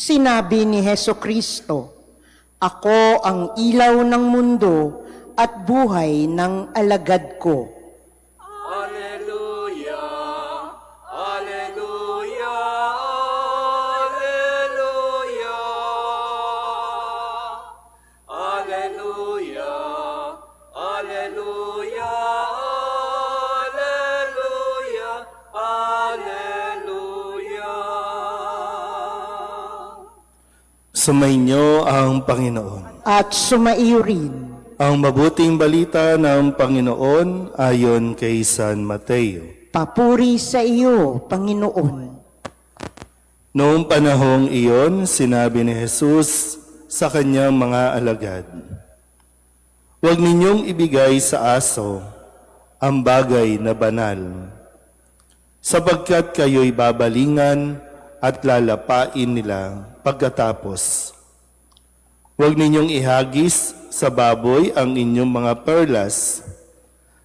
Sinabi ni Hesukristo, "Ako ang ilaw ng mundo at buhay ng alagad ko." Alleluia, Alleluia, Alleluia. Alleluia, Alleluia, Alleluia, Alleluia. Sumainyo ang Panginoon. At sumaiyo rin. Ang mabuting balita ng Panginoon ayon kay San Mateo. Papuri sa iyo, Panginoon. Noong panahong iyon, sinabi ni Jesus sa kanyang mga alagad, "Huwag ninyong ibigay sa aso ang bagay na banal, sapagkat kayo'y babalingan at lalapain nila pagkatapos. Huwag ninyong ihagis sa baboy ang inyong mga perlas,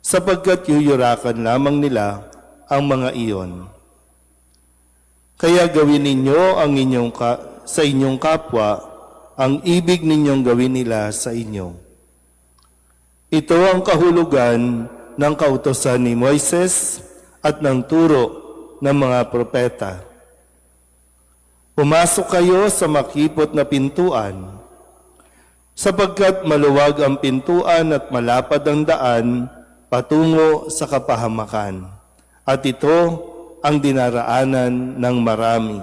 sapagkat yuyurakan lamang nila ang mga iyon. Kaya gawin ninyo ang sa inyong kapwa ang ibig ninyong gawin nila sa inyo. Ito ang kahulugan ng kautusan ni Moises at ng turo ng mga propeta. Pumasok kayo sa makipot na pintuan, sapagkat maluwag ang pintuan at malapad ang daan patungo sa kapahamakan, at ito ang dinaraanan ng marami.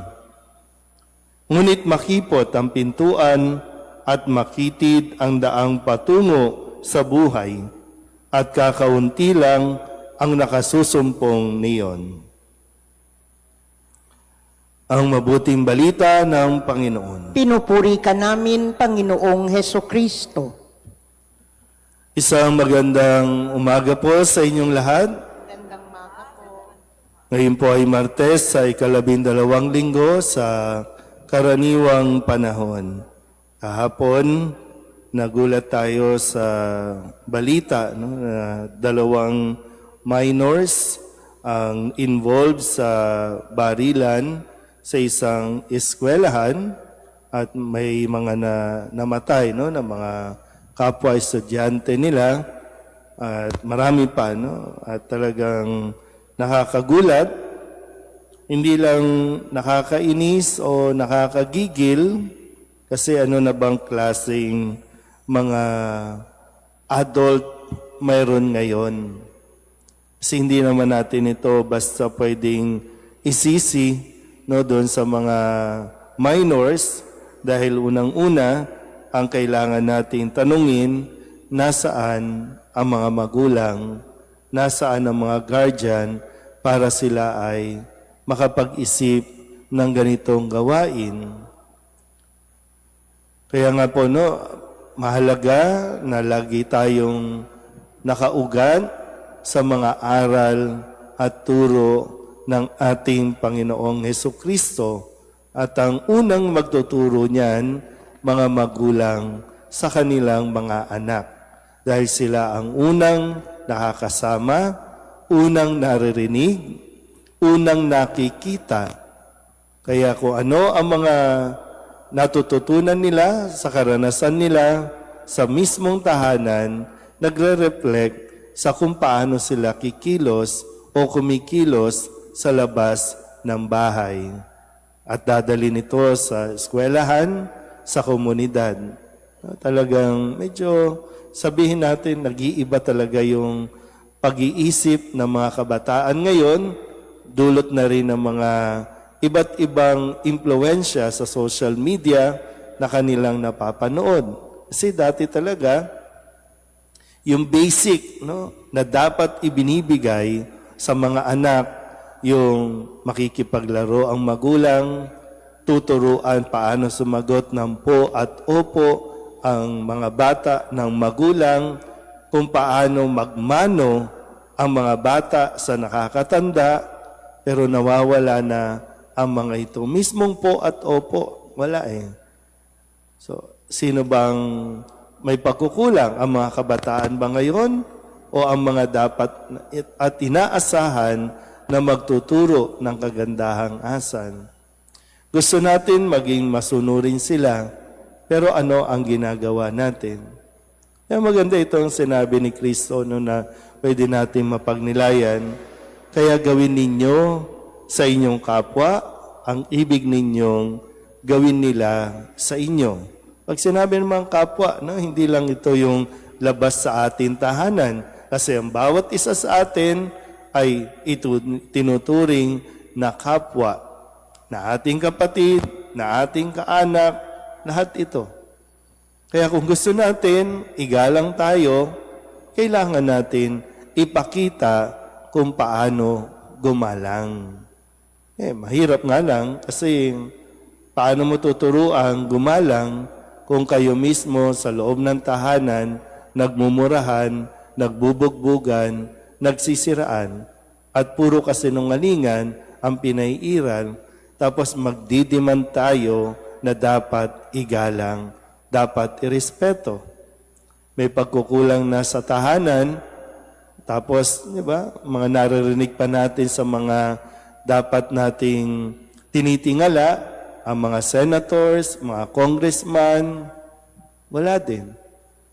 Ngunit makipot ang pintuan at makitid ang daang patungo sa buhay, at kakaunti lang ang nakasusumpong niyon." Ang mabuting balita ng Panginoon. Pinupuri ka namin, Panginoong Hesukristo. Isang magandang umaga po sa inyong lahat. Magandang maga po. Ngayon po ay Martes sa 12 linggo sa karaniwang panahon. Kahapon, nagulat tayo sa balita na 2 minors ang involved sa barilan sa isang eskwelahan at may mga namatay na mga kapwa estudyante nila at marami pa at talagang nakakagulat, hindi lang nakakainis o nakakagigil kasi na bang klaseng mga adult mayroon ngayon. Kasi hindi naman natin ito basta pwedeng isisi doon sa mga minors dahil unang-una ang kailangan nating tanungin, nasaan ang mga magulang, nasaan ang mga guardian para sila ay makapag-isip ng ganitong gawain. Kaya nga po mahalaga na lagi tayong nakaugat sa mga aral at turo ng ating Panginoong Hesukristo, at ang unang magtuturo niyan, mga magulang sa kanilang mga anak, dahil sila ang unang nakakasama, unang naririnig, unang nakikita. Kaya kung ano ang mga natututunan nila sa karanasan nila sa mismong tahanan, nagre-reflect sa kung paano sila kikilos o kumikilos sa labas ng bahay. At dadali nito sa eskwelahan, sa komunidad. Talagang medyo sabihin natin, nag-iiba talaga yung pag-iisip ng mga kabataan ngayon, dulot na rin ng mga iba't ibang impluensya sa social media na kanilang napapanood. Kasi dati talaga, yung basic na dapat ibinibigay sa mga anak, yung makikipaglaro ang magulang, tuturuan paano sumagot ng po at opo ang mga bata ng magulang, kung paano magmano ang mga bata sa nakakatanda, pero nawawala na ang mga ito. Mismong po at opo, wala eh. So, sino bang may pagkukulang? Ang mga kabataan ba ngayon? O ang mga dapat at inaasahan na magtuturo ng kagandahang asan? Gusto natin maging masunurin sila, pero ano ang ginagawa natin? Kaya maganda itong sinabi ni Kristo no, na pwede natin mapagnilayan. Kaya gawin ninyo sa inyong kapwa ang ibig ninyong gawin nila sa inyo. Pag sinabi ng mga kapwa, no, hindi lang ito yung labas sa ating tahanan. Kasi ang bawat isa sa atin ay ito tinuturing na kapwa, na ating kapatid, na ating kaanak, lahat ito. Kaya kung gusto natin, igalang tayo, kailangan natin ipakita kung paano gumalang. Mahirap nga lang kasi paano mo tuturuan gumalang kung kayo mismo sa loob ng tahanan, nagmumurahan, nagbubugbugan, nagsisiraan, at puro kasinungalingan ang pinaiiral, tapos magdidiman tayo na dapat igalang, dapat irespeto. May pagkukulang na sa tahanan, tapos, di ba, mga naririnig pa natin sa mga dapat nating tinitingala, ang mga senators, mga congressman, wala din.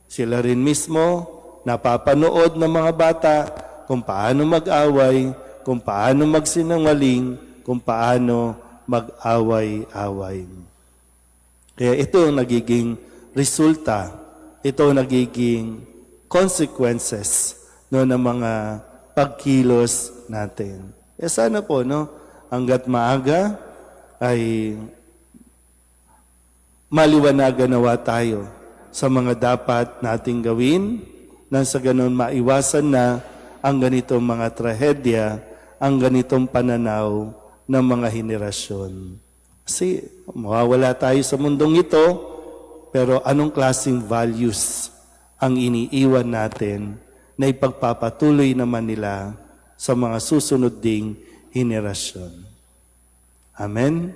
Sila rin mismo napapanood ng mga bata kung paano mag-away, kung paano magsinungaling, kung paano mag-away-away. Kaya ito ang nagiging resulta, ito ang nagiging consequences no, ng mga pagkilos natin. Sana po, no, hanggat maaga ay maliwanagan nawa tayo sa mga dapat nating gawin nang sa ganun maiwasan na ang ganitong mga trahedya, ang ganitong pananaw ng mga henerasyon. Kasi mawawala tayo sa mundong ito, pero anong klaseng values ang iniiwan natin na ipagpapatuloy naman nila sa mga susunod ding henerasyon. Amen?